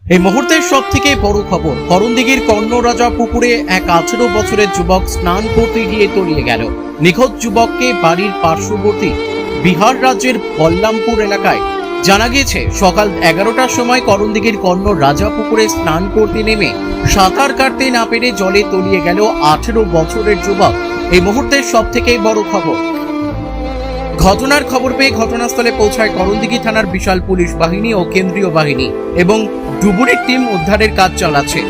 এই মুহূর্তের সব থেকে বড় খবর, করণদিঘির কর্ণরাজা পুকুরে এক 18 বছরের যুবক স্নান করতে গিয়ে তলিয়ে গেল। নিখোঁজ যুবককে বাড়ির পার্শ্ববর্তী বিহার রাজ্যের বল্লামপুর এলাকায় জানা গিয়েছে সকাল 11টার সময় করণদিঘির কর্ণরাজা পুকুরে স্নান করতে নেমে সাঁতার কাটতে না পেরে জলে তলিয়ে গেল 18 বছরের যুবক। এই মুহূর্তের সব থেকে বড় খবর, ঘটনার খবর পেয়ে ঘটনাস্থলে পৌঁছায় করণদিঘি থানার বিশাল পুলিশ বাহিনী ও কেন্দ্রীয় বাহিনী এবং ডুবুরির টিম উদ্ধারের কাজ চালাচ্ছে।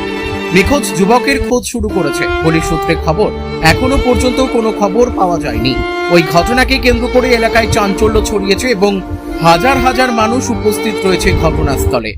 নিখোঁজ যুবকের খোঁজ শুরু করেছে পুলিশ সূত্রে খবর। এখনো পর্যন্ত কোনো খবর পাওয়া যায়নি। ওই ঘটনাকে কেন্দ্র করে এলাকায় চাঞ্চল্য ছড়িয়েছে এবং হাজার হাজার মানুষ উপস্থিত রয়েছে ঘটনাস্থলে।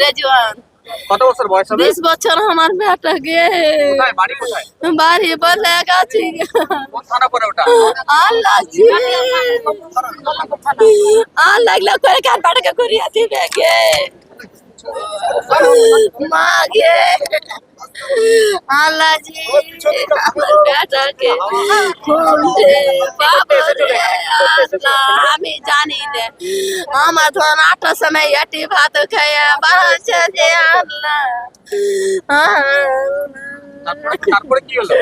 রেজওয়ান কত বছর বয়স হবে? 20 বছর আমার বেটাকে কোথায় বাড়ি কোথায়? বাড়ি বলে গেছি। কোন থানা পড়ে ওটা? আল্লাহ জি আল্লাহ লাগলো করে কার বেটাকে করিয়া দিবে গে মা গে আল্লাহ জি আমার বেটাকে কোনতে বাবা রে আল্লাহ আমি জানি না আমার ধন 8টার সময় এটি ভাত খাইয়া বাড়াচ্ছে যে আল্লাহ তারপরে কি হলো?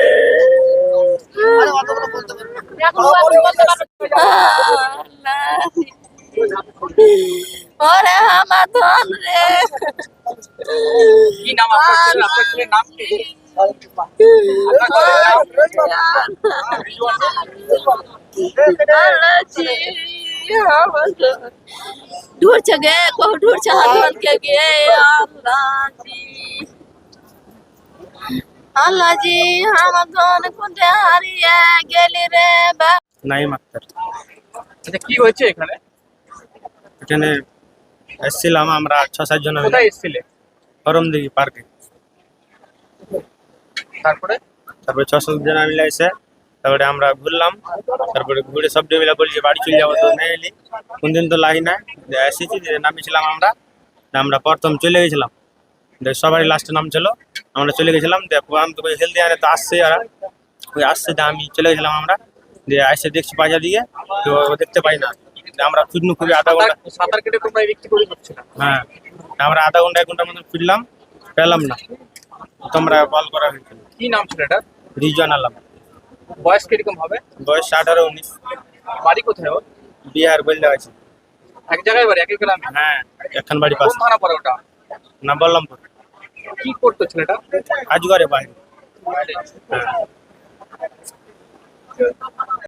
ওরে আমার ধন রে কি নাম আপনার ছেলের নাম কি? ढूंढ गे को ढूंढ हाथ के गे अल्लाह जी हम दोन कुंडे हारिए गेली रे बा নাইম আক্তার। এটা কি হয়েছে এখানে? এখানে এসেছিলাম আমরা 6-7 জন মিলে কোথায় এসেছিলে? করণদিঘি পার্কে। তারপরে 6-7 জন মিলে এসে তারপরে আমরা ঘুরলাম। তারপরে ঘুরে সব মিলে বলছি বাড়ি চলে যাবো, তো নেই এলি কোনদিন তো লাহি না এসেছি যে নামিয়েছিলাম আমরা প্রথম চলে গেছিলাম, সবাই লাস্টে নাম ছিল, আমরা চলে গেছিলাম। আমি তো হেলদি আনে তো আসছে ওরা, ওই আসছে আমি চলে গেছিলাম আমরা। যে এসে দেখছি বাজার দিকে, তো ও দেখতে পাই না। আমরা ফিরনু খুবই আধা ঘন্টা, সাঁতার কেটে তোমরা এই বিক্রি করছিল। হ্যাঁ আমরা আধা ঘন্টা 1 ঘন্টার মতো ফিরলাম, পেলাম না। তোমরা কল করা হয়েছিল। কি নাম ছিল এটা? রিজন আলম, বয়স কিরকম হবে? বয়স 18-19, বাড়ি কোথায় ওর? বিহার বললে আছে। এক জায়গায় বাড়ি, একই গ্রামে? হ্যাঁ এখন বাড়ি কোন পাশে, থানা পড়ে ওটা? না বললামপুর। কি করতো ছেলেটা? কাজ করে বাইরে। বাইরে? হ্যাঁ।